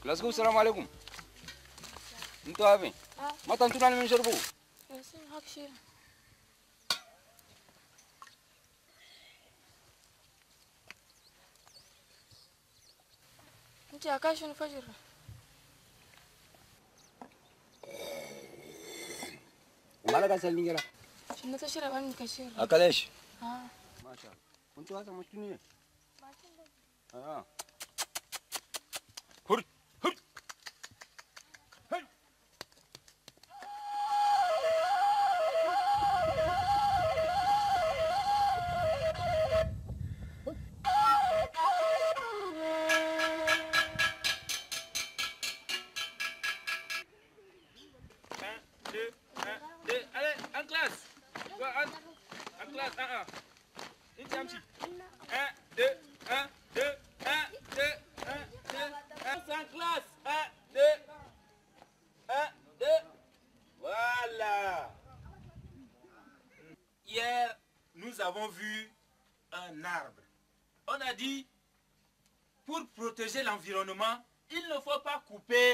Let's go, salam alaikum. انتوا هابين ما تنطون من شربو ياسين هاك شيء انت عكاش الفجر ما لك اسال نيجرا شنو تشرب عندك كثير اكل ايش ها ما شاء الله انتوا هذا مشتوني اه هر هر هر Voilà. Hier, nous avons vu un arbre. On a dit, pour protéger l'environnement, il ne faut pas couper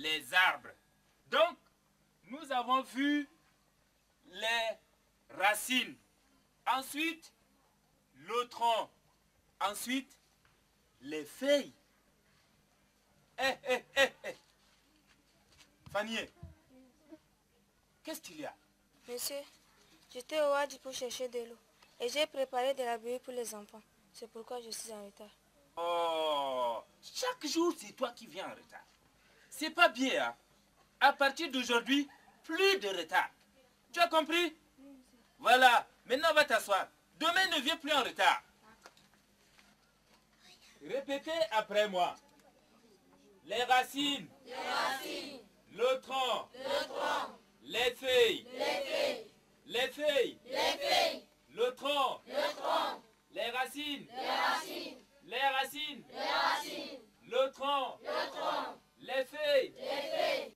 les arbres. Donc, nous avons vu les racines. Ensuite, le tronc. Ensuite, les feuilles. Fanny, qu'est-ce qu'il y a? Monsieur, j'étais au Wadi pour chercher de l'eau et j'ai préparé de la bouillie pour les enfants. C'est pourquoi je suis en retard. Oh, chaque jour, c'est toi qui viens en retard. C'est pas bien, hein? À partir d'aujourd'hui, plus de retard. Tu as compris? Voilà, maintenant va t'asseoir. Demain, ne viens plus en retard. Répétez après moi. Les racines. Les racines. Le tronc. Le tronc. Les feuilles. Les feuilles. Les feuilles. Les feuilles. Le tronc. Le tronc. Les racines. Les racines. Les racines. Les racines. Le tronc. Le tronc. Les feuilles. Les feuilles.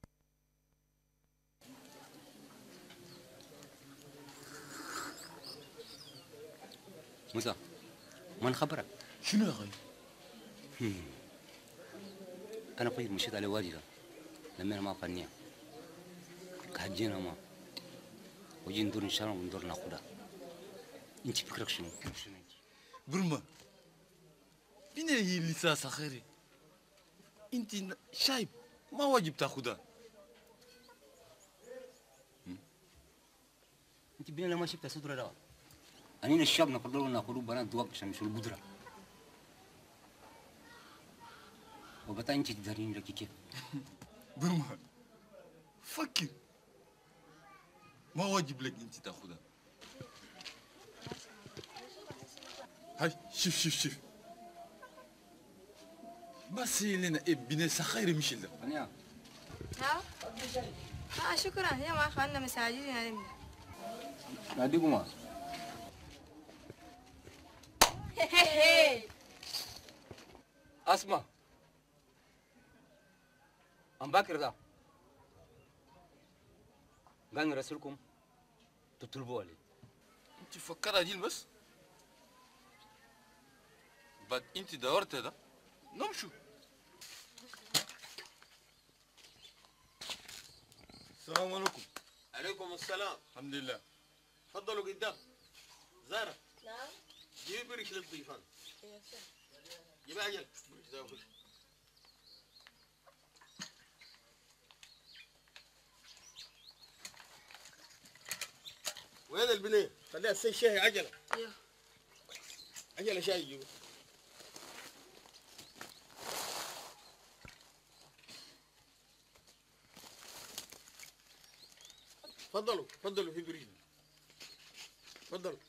موسى ما نخبرك شنو يا اخي؟ انا طيب مشيت على والدي لما انا ما فنيا كهجينا ما وجي ندور ان شاء الله وندور ناخدها انت فكرك شنو؟ برما بين هي لسه صخيري انت شايب ما واجب تاخدها انت بينا لما شفت صدر ده أنين الشاب نفضلوا ناخذوا بنات دوق عشان نشيلوا البودرة وبتا انت تدارين لك كيف برما فكر ما واجب لك انت تاخدها هاي شوف بس لنا ابن سخير مش له أنيا ها شكرا يا ما خلنا مساجين ناديكم ما اسمع ام باكر ده قال نرسلكم تطلبوا عليه انت فكرها دي بس بعد انت دورت ده نمشوا السلام عليكم عليكم السلام. الحمد لله تفضلوا قدام. زهرة نعم جيبي بريش للضيفان. جيبي عجل بريش زاوية. وين البنية؟ خليها تسوي شاي عجلة. ايوه عجلة شاي جيبي. تفضلوا في بريد. تفضلوا.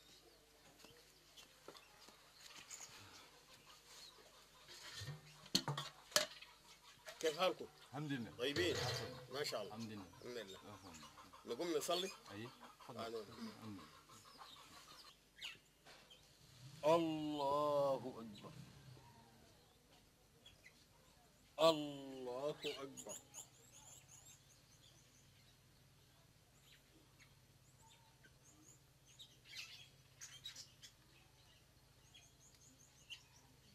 كيف حالكم؟ الحمد لله طيبين؟ ما شاء الله. الحمد لله الحمد لله. نقوم نصلي؟ اي تفضل. الله أكبر. الله أكبر.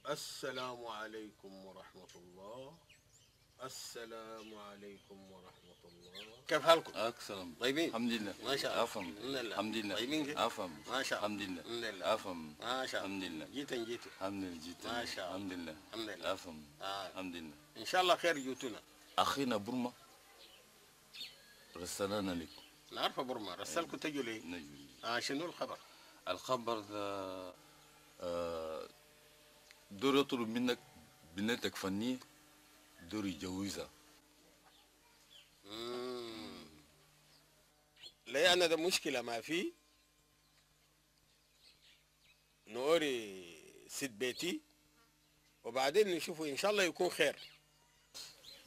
السلام عليكم ورحمة الله السلام عليكم ورحمة الله. كيف حالكم؟ سلام. طيبين؟ الحمد لله. ما شاء الله. افهم. الحمد لله. الحمد لله. طيبين كيف؟ افهم. ما شاء الله. الحمد لله. الحمد لله. افهم. ما شاء الله. الحمد لله. جيتوا. الحمد لله جيت. ما شاء الله. الحمد لله. الحمد لله. افهم. الحمد لله. إن شاء الله خير جيتونا. اخينا برما رسلنا لكم. نعرف برما رسلكم تجوا ليه؟ نجي. شنو الخبر؟ الخبر ذا دور يطلب منك بنتك فنية، دور يجوزها. ليه أنا ده مشكلة ما في نوري ست بيتي وبعدين نشوفه إن شاء الله يكون خير.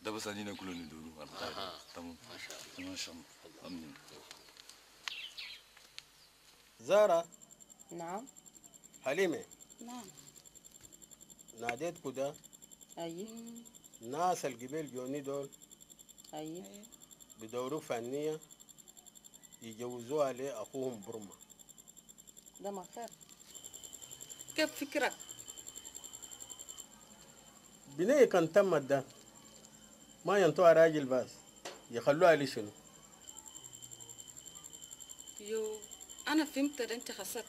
ده بس علينا كلنا ندوره. تمام. ما شاء الله. ما شاء الله. امين. زارة. نعم. حليمة. نعم. ناديت كده. أي. ناس القبيل جوني دول. أي. بدوروا فنية يجوزوها لأخوهم برما. ده ما خير. كيف فكرك؟ بنية كان تمت ده ما ينطوها راجل بس يخلوها لي شنو؟ يو أنا فهمت ده أنت خسرت.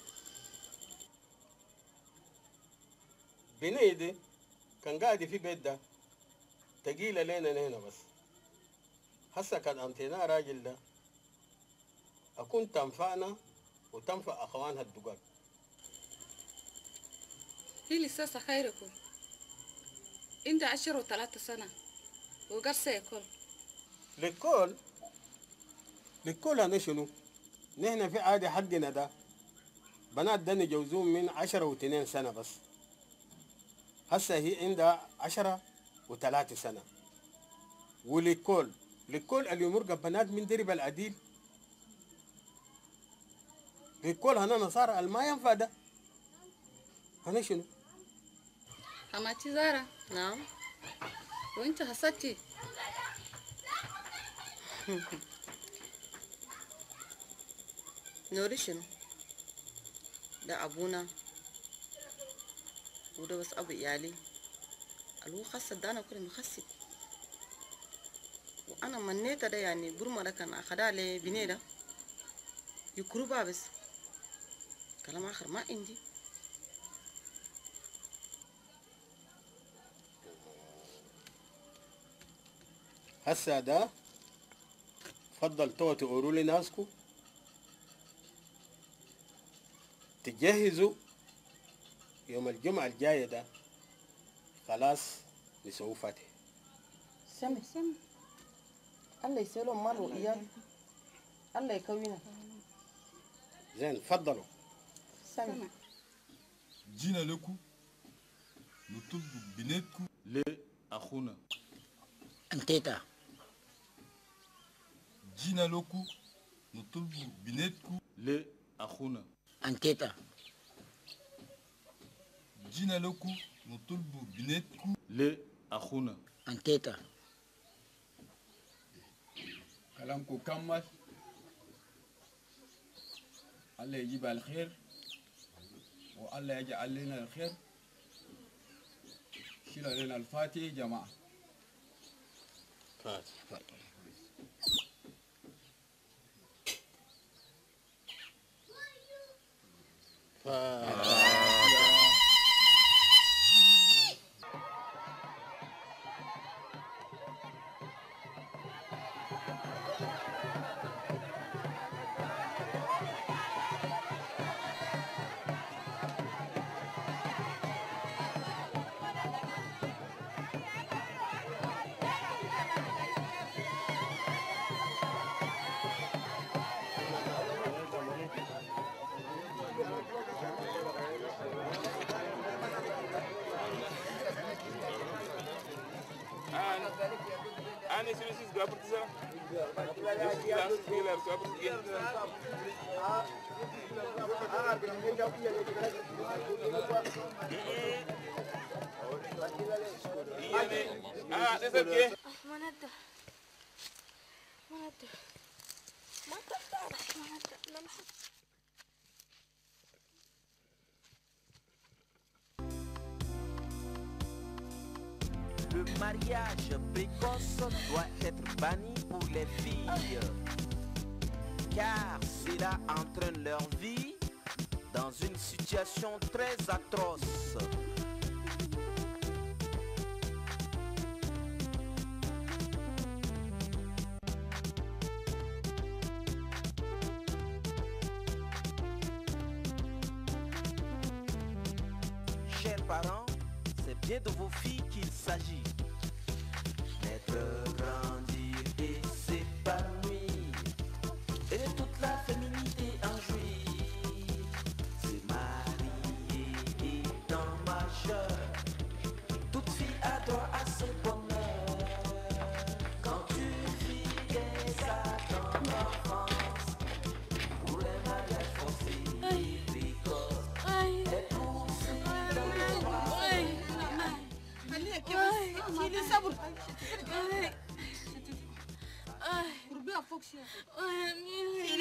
بنية دي كان قاعد في بيت ده تقيلة لنا هنا بس هسا كان أنتينا راجل ده أكون تنفعنا وتنفع أخوانها الدقاق. هي لسه خيركم. أنت 10 و3 سنة وقرصة يكون. للكل أنا شنو؟ نحن في عادي حقنا ده بنات ده نجوزون من 10 و2 سنة بس. هسا هي عندها 10 و3 سنة. وللكل اللي يمرق بنات من درب العديل للكل هنا نصارى ما ينفع ده. هنا شنو؟ حماتي زارة. نعم. وانت حسدتي؟ نوري شنو؟ ده أبونا وده بس أبو إيالي اللي هو خاصة ده أنا كل مخسي وأنا منيت ده يعني برما ده كان أخدها لبني ده يكروبها بس كلام آخر ما عندي. هسا ده فضل تو تقولوا لي ناسكو تجهزوا يوم الجمعة الجاية ده خلاص نسوي فاتح. سمع الله يسألهم مال وإياه الله يكوينا. زين فضلوا. سمع. جينا لكم نطلب بنتكم لأخونا. انتيتا. جينا لكم نطلب بنتكم لأخونا. انتيتا. جينا لكم نطلب بنتكم لأخونا. انتيتا. كلامكم كمل. الله يجيب الخير والله يجعل لنا الخير. شيل لنا الفاتح جماعة. فاتح. Le mariage précoce doit être banni pour les filles, car cela entraîne leur vie dans une situation très atroce. Chers parents, c'est bien de vos filles qu'il s'agit. Naître, grandir et s'épanouir, et toute la féminité en jouir. C'est marier étant majeur, toute fille a droit à ce bonheur. Quand tu fidèles à ton enfance, pour les mariages forcés et précoces, et pour ceux dans les bras.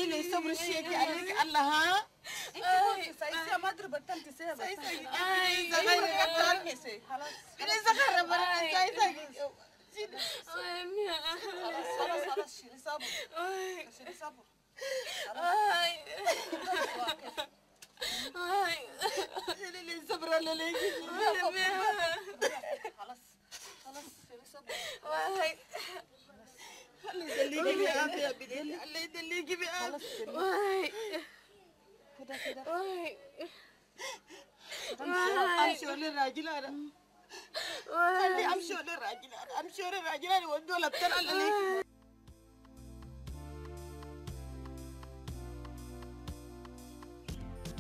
اللي صبر الشيك عليك الله ها انت سايسه ما ادري بطلت سيبه سايسه خلاص انا زغره برا سايسه خلاص خلاص شيلي صبر شيلي صبر اللي صبر ولا ليه خلاص خلاص شيلي صبر الله يدليكي بقى يا بنتي الله يدليكي بقى واي كده كده واي امشي ولا الراجل انا خلي امشي ولا الراجل انا امشي ولا الراجل انا ودوا له بتاع عليك.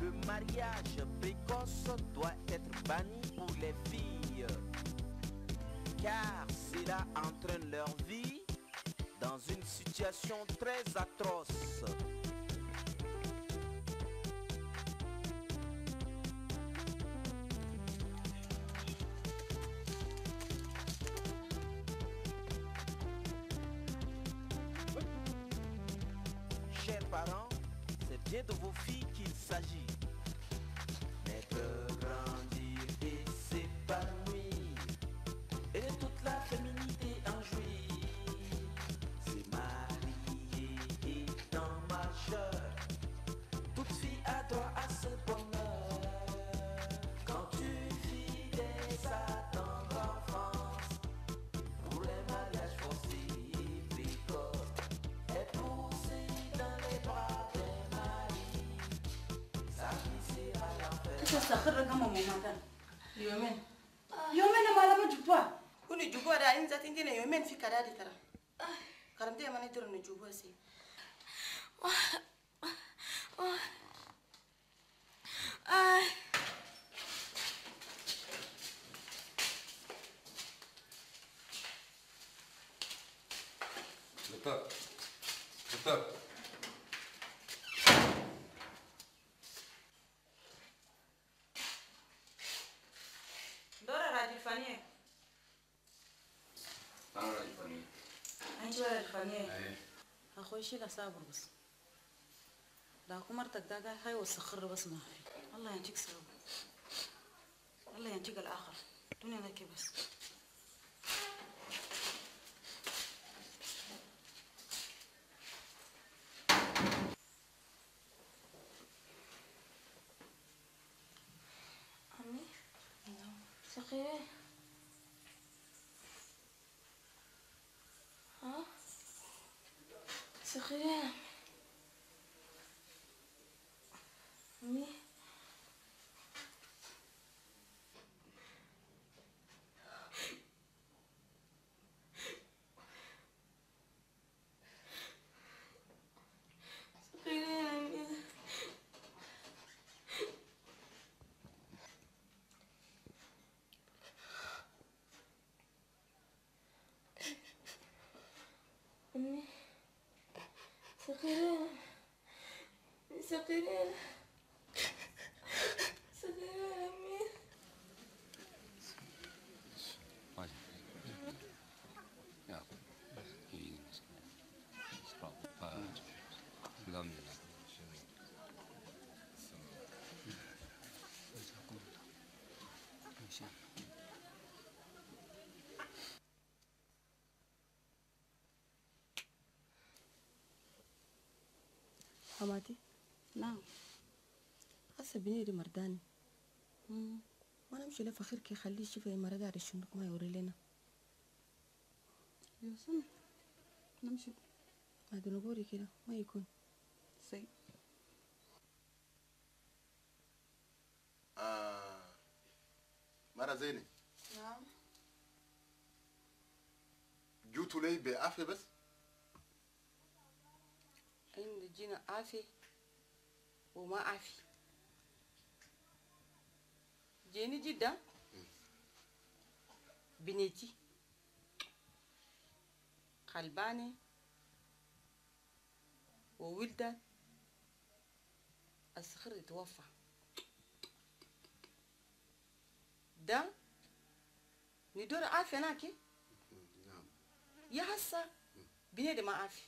Le mariage précoce doit être banni pour les filles, car cela entraîne leur vie dans une situation très atroce. Chers parents, c'est bien de vos filles qu'il s'agit. Naître, grandir et s'épanouir, et toute la féminité en jouir. C'est marier étant majeur, toute fille a droit à ce bonheur. Quand tu fidèles à ton enfance, pour les mariages forcés et précoces, et poussé dans les bras des maris, ça glissera l'enfer. تستخر كم ممكن يومين يومين ما لما جبوا كوني جبوا ده إن ذات إنتي يومين في كذا دي ترى كلام ده ما ندير نجبوا سي دكتور دكتور دورة راجل فنية أنا راجل فني أنت راجل فنية أيه أخوي شيل صابر بس داكو مرتك داكا هاي وسخر بس ما هاي الله ينجيك صابر الله ينجيك الآخر الدنيا لك بس أمي سقيه ها سقيه أمي أمي سقيرين سقيرين سقيرين أمي يا الحمد لله حماتي نعم. هسه بنيري مرداني ما نمشي لفخير كي خليه يشوف المردار الشنق ما يوري لنا. يوسف نمشي. ما دنقوري كده ما يكون سي. مرة زينة نعم. جوتوا لي بعافية بس؟ عند جينا عافي وما عافي. جيني جدا بنيتي قلباني وولدت الصخر يتوفى. ده ندور عافية ناكي. نعم. يا هسا بنيدي ما عافي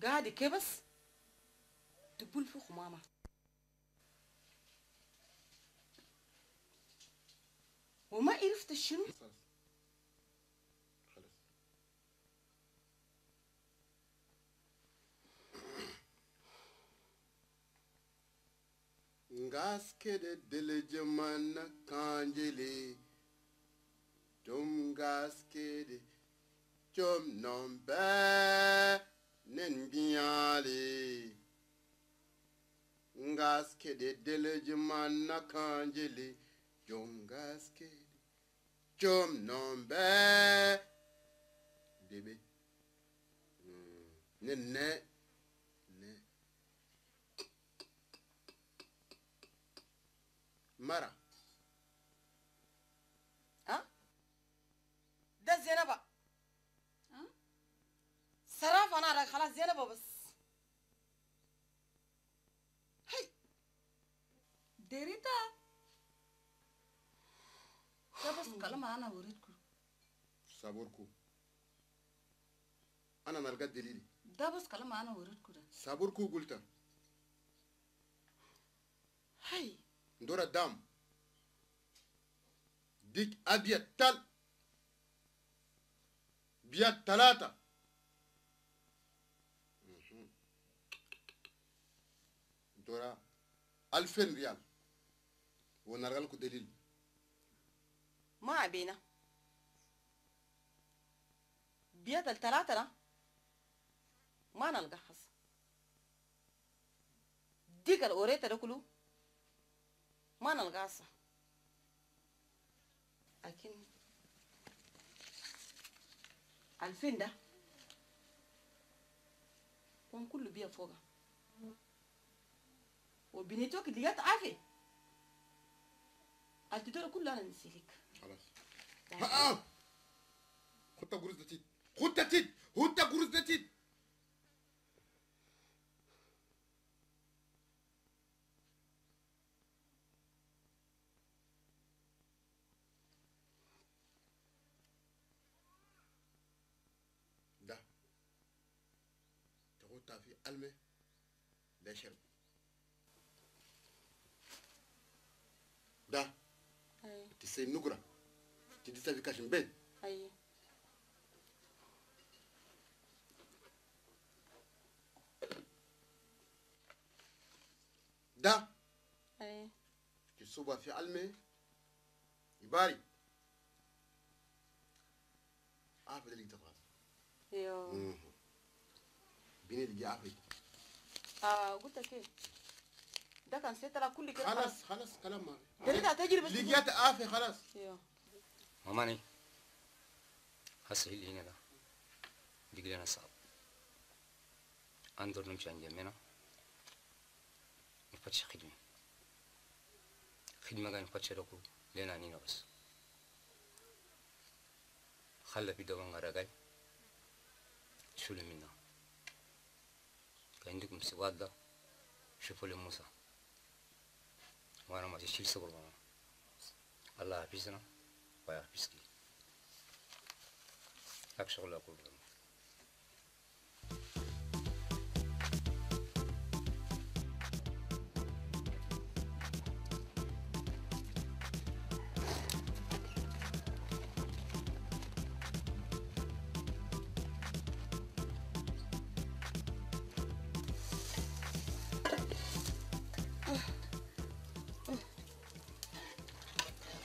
قاعد كبس تبول في خمامة. وما عرفت شنو. خلاص ngaskede dele jamana kanjele tum ngaskede chom nombe nen biale ngaskede dele jamana kanjele chom ngaskede chom nombe debe ne مرة ده زينبة صراف أنا خلاص زينبة بس هي ديريتا ده بس كلام أنا وريتكم. صبوركو أنا نلقى دليلي. ده بس كلام أنا وريتكم ده. صبوركو قلت هي ندور الدم ديك أبيض تل بيض 3 دورا 2000 ريال ونرجع لكم دليل. ما عبينا بيض 3 لا ما نلقى حص ديك الأوريتا ده كله ما نلقاصة. لكن 2000 ده كون كله بيا فوقها وبنيتوك ديات عافية التدور كله أنا نسيلك. خلاص خدت قروز دتيت خدت قروز دتيت في علمه ده شرب ده تسي نقرة تدي في كاشن بين أي ده أي كسوبة في علمه يباري عارف اللي تقرأ يو بيني اللي عارف قلت كيف ده كان سيترا كل كده. خلاص كلام ما دريت تجري بس لقيت عافية خلاص. يو ماماني هسه اللي هنا ده دقيقة أنا صعب أندر نمشي عن جمينا نفتش خدمة كان نفتش لكو لنا نينا بس خلى في دوام غرقاي شو اللي منا عندكم سواد ده شوفوا لي موسى وانا ما تشيل صبر ماما الله يحفظنا ويحفظك هاك شغل اقول لكم.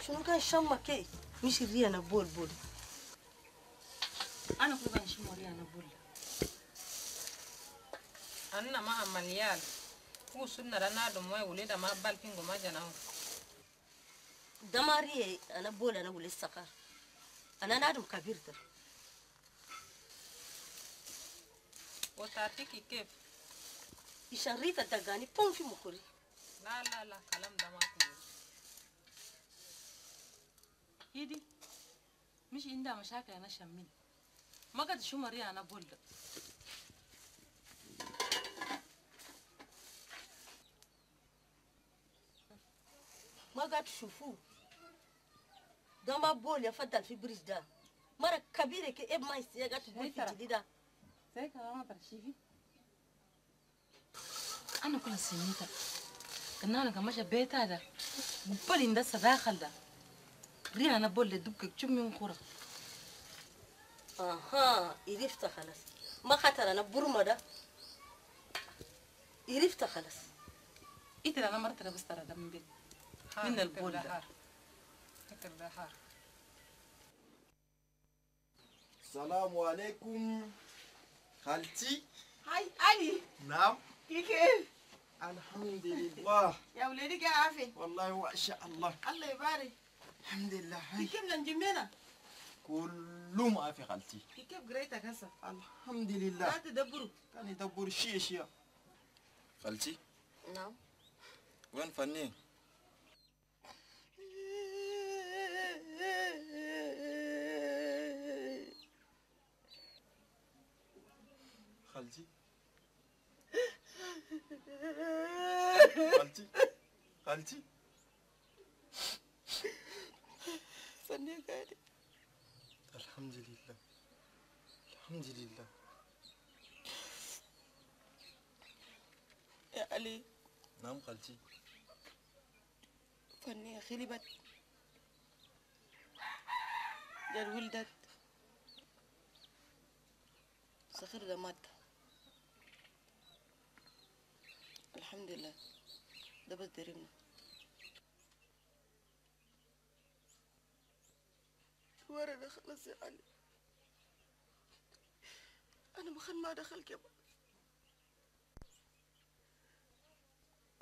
شنو كان شمك مش الريانة بول بول. أنا كل كان شمو ريانة بول. أنا ما أمليال. هو سنة رنا دموع وليد ما بالكينغو ما جناو. دماري أنا بول أنا ولي السكر. أنا نادم كبير تر. وتعطيكي كيف؟ يشريت الدقاني بون في مكوري. لا لا لا كلام ده ما كله. إيدي مش عندها مشاكل أنا شمين. ما قد شو مريا أنا بول. ما قاعد تشوفوه ده ما بول يفضل في بريج ده مرة كبيرة كأب ما يصير قاعد تقول في جديدة زي كلام ترشيفي أنا كل سنيتا كنا أنا كماشة بيت هذا بولين ده سداخل ده رينا أنا بول دبك شو من خورة أها يرفت خلاص ما خطر أنا برمة ده يرفت خلاص إيه أنا مرة ترى بس ترى ده من بيت من البول ده السلام عليكم خالتي. هاي علي. نعم. كيف؟ الحمد لله. يا ولدي كيف عافي؟ والله ما شاء الله. الله يبارك. الحمد لله. هاي. كيف ننجمنا؟ كلهم عافي خالتي. كيف قريتك هسه؟ الحمد لله. لا تدبروا. كان يدبر شيء. خالتي. نعم. وين فني؟ خالتي خالتي خالتي فني قاعدة. الحمد لله الحمد لله. يا علي. نعم خالتي. فني خلبت دار ولدت صخر ده مات. الحمد لله ده بس درينا. ورا ده خلص يا علي. أنا مخن ما دخل كمان.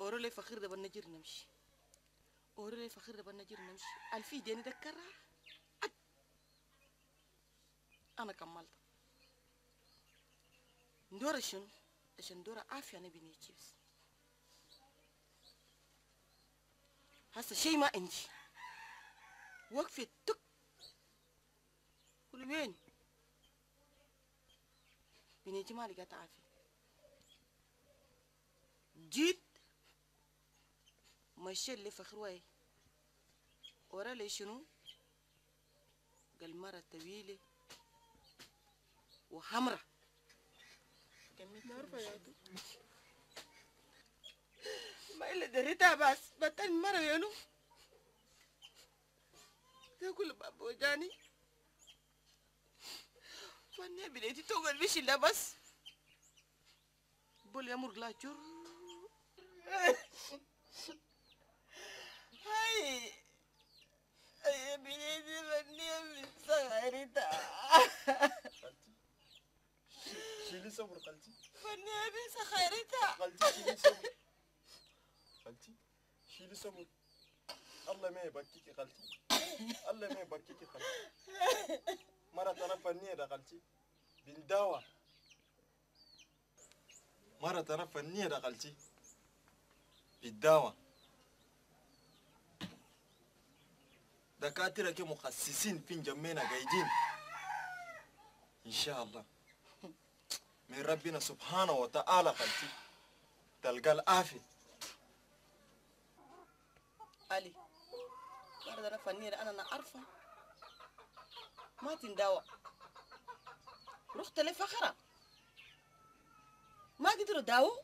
أورو لي فخر ده بنجر نمشي. أورو لي فخر ده بنجر نمشي. الفي ديني ده كرة. أنا كملت. ندور شنو؟ عشان ندور عافية أنا بني بس. هسه شيء ما عندي. وقفت تك. كل وين؟ بنيجي ما لقيت عافية. جيت مشيت لي فخروي. ورا لي شنو؟ قال مرة طويلة وحمرة. ما يا ما إلا دريتها بس بطل مرة ينو. تقول بابا وجاني. فاني بنيتي توقل بيش إلا بس. بول يمر لا جر. هاي يا بنيتي فاني من صغيرتها. شيلي صبر خالتي. فني أبي سخيرتها. خالتي شيلي صبر. خالتي شيلي صبر. الله ما يبكيكي خالتي. الله ما يبكيكي خالتي. مرة أنا فنية ده خالتي. بنداوة. مرة أنا فنية ده خالتي. بالدواء. دكاترة كمخصصين في جمينا قايدين. إن شاء الله. من ربنا سبحانه وتعالى خالتي تلقى العافية. علي مرة أنا فنية أنا عارفة ما تنداوى. رحت لفخرة ما قدروا داووا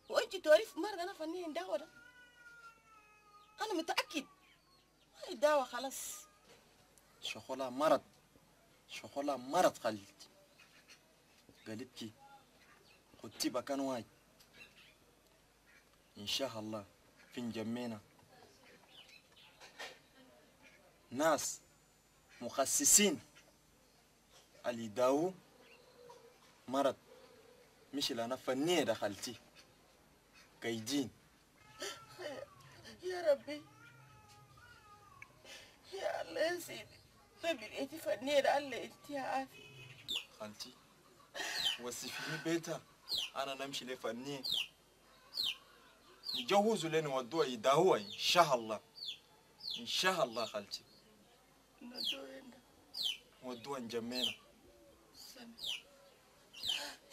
وأنت تعرف مرة أنا فنية نداوى ده. أنا متأكد ما يداوى خلاص. شغلها مرض. شغلها مرض خالتي. قالتكي خدتي بكان واي إن شاء الله في جمينا ناس مخصصين اللي يداووا مرض مش اللي أنا فنية دخلتي كايدين. يا ربي يا الله يا سيدي بلقيتي فنية الله انت يا عافي. خالتي وصفيني بيتها أنا نمشي لفنية يجوزوا لنا ودوها يداوها إن شاء الله إن شاء الله. خالتي ودوها نجمينا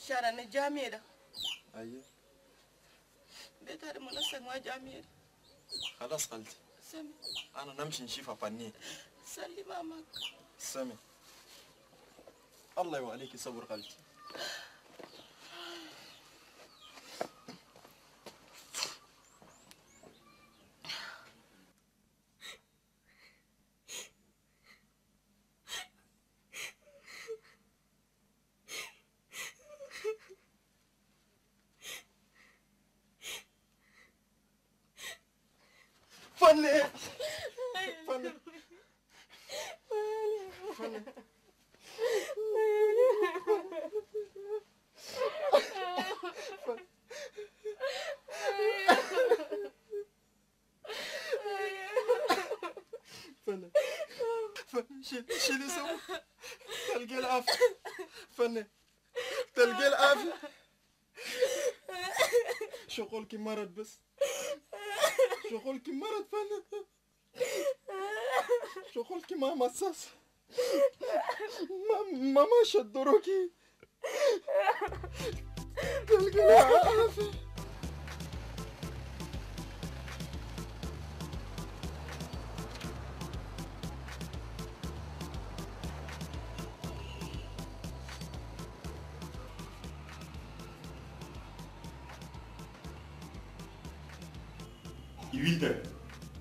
شارع الجامعة ده. أيوه بيت هذا منسق ما جامعة. خلاص خالتي سامي أنا نمشي نشوفها فنية. سلي مامك. سامي الله يواليكي صبر خالتي. فني فني فني شيلي سوا تلقي العافية. فني تلقي العافية. شغلك مرض بس شغلك مرض. فني شغلك ما مصاص ما شدروكي تلقي العافية.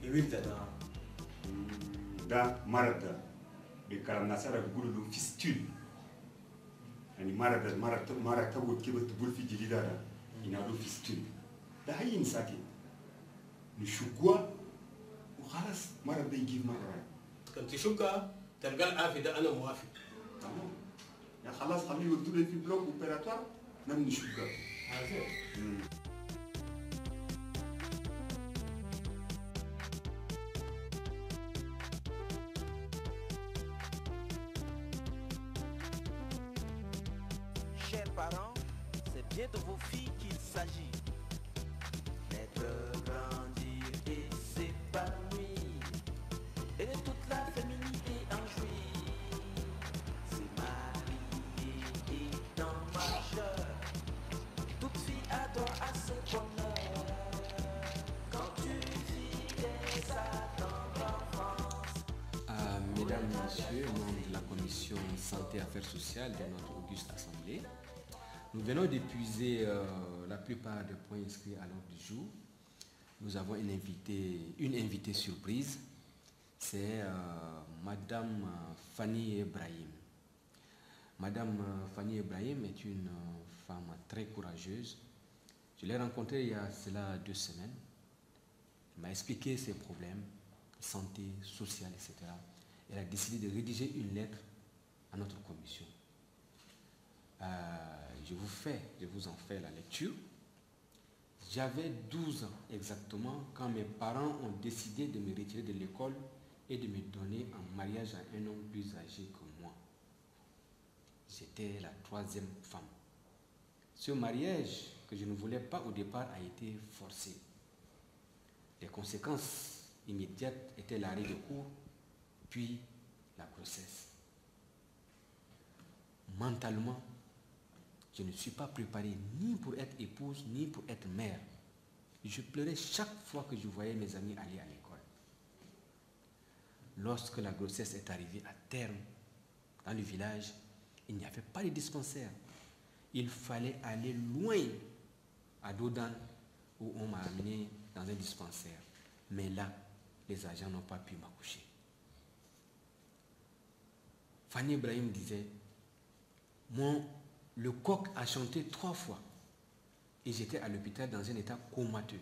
Iwilda da marada be karam nasara gulu fistule yani marada go kibat bul fi jilida da ina do fistule da hayin sake ni shugwa وخلاص مرض يجيب مرة كنت شوكا تلقى العافية ده أنا موافق. تمام يا خلاص خليه يودوا لي في بلوك اوبيراتوار نمني شوكا. Chers parents, c'est bien de vos filles qu'il s'agit. Naître, grandir et s'épanouir, et toute la féminité en jouir. C'est marié étant majeur, toute fille adore à ce bonheur. Quand tu vis des attentes d'enfance. Mesdames, Messieurs, membres de la commission santé et affaires sociales de notre auguste assemblée, nous venons d'épuiser la plupart des points inscrits à l'ordre du jour. Nous avons une invitée surprise, c'est Madame Fanny Ibrahim. Madame Fanny Ibrahim est une femme très courageuse. Je l'ai rencontrée il y a cela 2 semaines. Elle m'a expliqué ses problèmes de santé, sociale, etc. Elle a décidé de rédiger une lettre à notre commission. Je vous en fais la lecture. J'avais 12 ans exactement quand mes parents ont décidé de me retirer de l'école et de me donner en mariage à un homme plus âgé que moi. J'étais la 3e femme. Ce mariage que je ne voulais pas au départ a été forcé. Les conséquences immédiates étaient l'arrêt de cours, puis la grossesse. Mentalement, je ne suis pas préparé ni pour être épouse, ni pour être mère. Je pleurais chaque fois que je voyais mes amis aller à l'école. Lorsque la grossesse est arrivée à terme, dans le village, il n'y avait pas de dispensaire. Il fallait aller loin, à Dodan, où on m'a amené dans un dispensaire. Mais là, les agents n'ont pas pu m'accoucher. Fanny Ibrahim disait, le coq a chanté 3 fois et j'étais à l'hôpital dans un état comateux.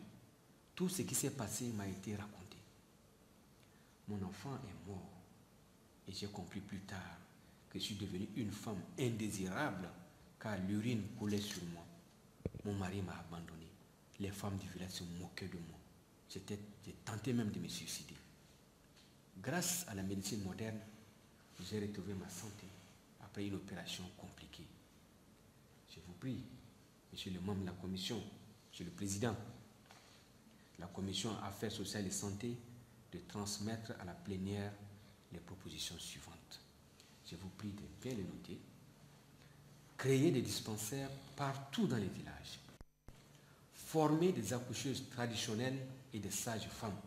Tout ce qui s'est passé m'a été raconté. Mon enfant est mort. Et j'ai compris plus tard que je suis devenue une femme indésirable car l'urine coulait sur moi. Mon mari m'a abandonné. Les femmes du village se moquaient de moi. J'ai tenté même de me suicider. Grâce à la médecine moderne, j'ai retrouvé ma santé après une opération compliquée. Je vous prie, monsieur le membre de la commission, monsieur le président, la commission Affaires sociales et santé, de transmettre à la plénière les propositions suivantes. Je vous prie de bien les noter. Créer des dispensaires partout dans les villages. Former des accoucheuses traditionnelles et des sages-femmes.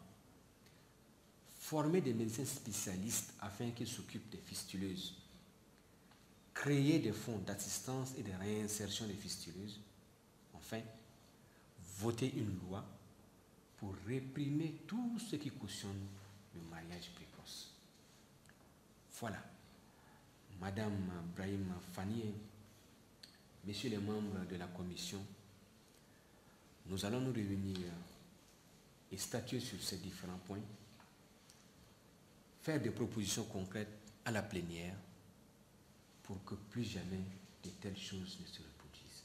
Former des médecins spécialistes afin qu'ils s'occupent des fistuleuses. Créer des fonds d'assistance et de réinsertion des fistuleuses. Enfin, voter une loi pour réprimer tout ce qui cautionne le mariage précoce. Voilà, Madame Brahim Fanié, messieurs les membres de la commission, nous allons nous réunir et statuer sur ces différents points, faire des propositions concrètes à la plénière pour que plus jamais de telles choses ne se reproduisent.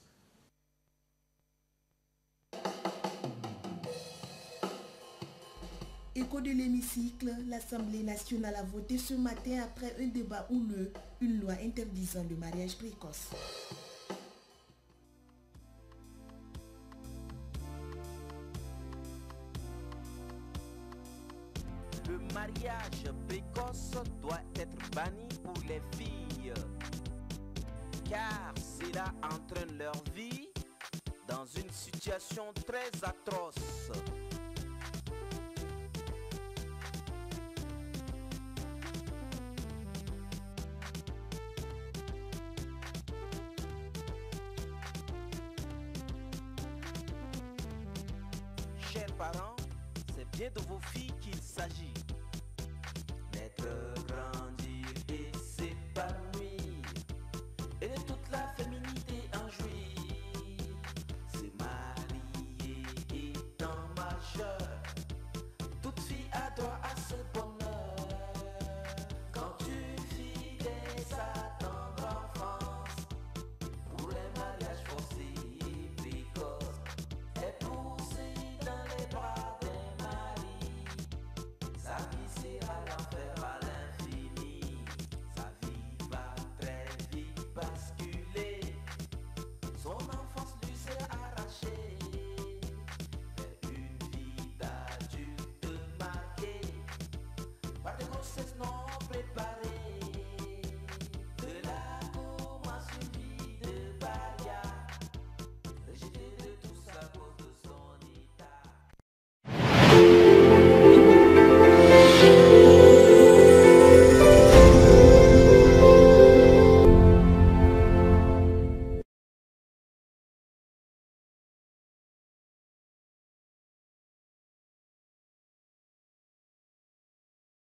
Écho de l'hémicycle, l'Assemblée nationale a voté ce matin après un débat houleux une loi interdisant le mariage précoce. Le mariage précoce doit être banni pour les filles, car cela entraîne leur vie dans une situation très atroce. Chers parents, c'est bien de vos filles qu'il s'agit. Naître, grandir et s'épanouir, et de toute la féminité en jouir. Se marier étant majeur, toute fille a droit à ce bonheur. Quand une fille dès sa tendre enfance, pour les mariages forcés et précoces, est poussée dans les bras d'un mari, sa vie sera l'enfer à l'infini. Sa vie va très vite basculer, son enfance lui sera arrachée. Vers une vie d'adulte marquée par des grossesses non préparées.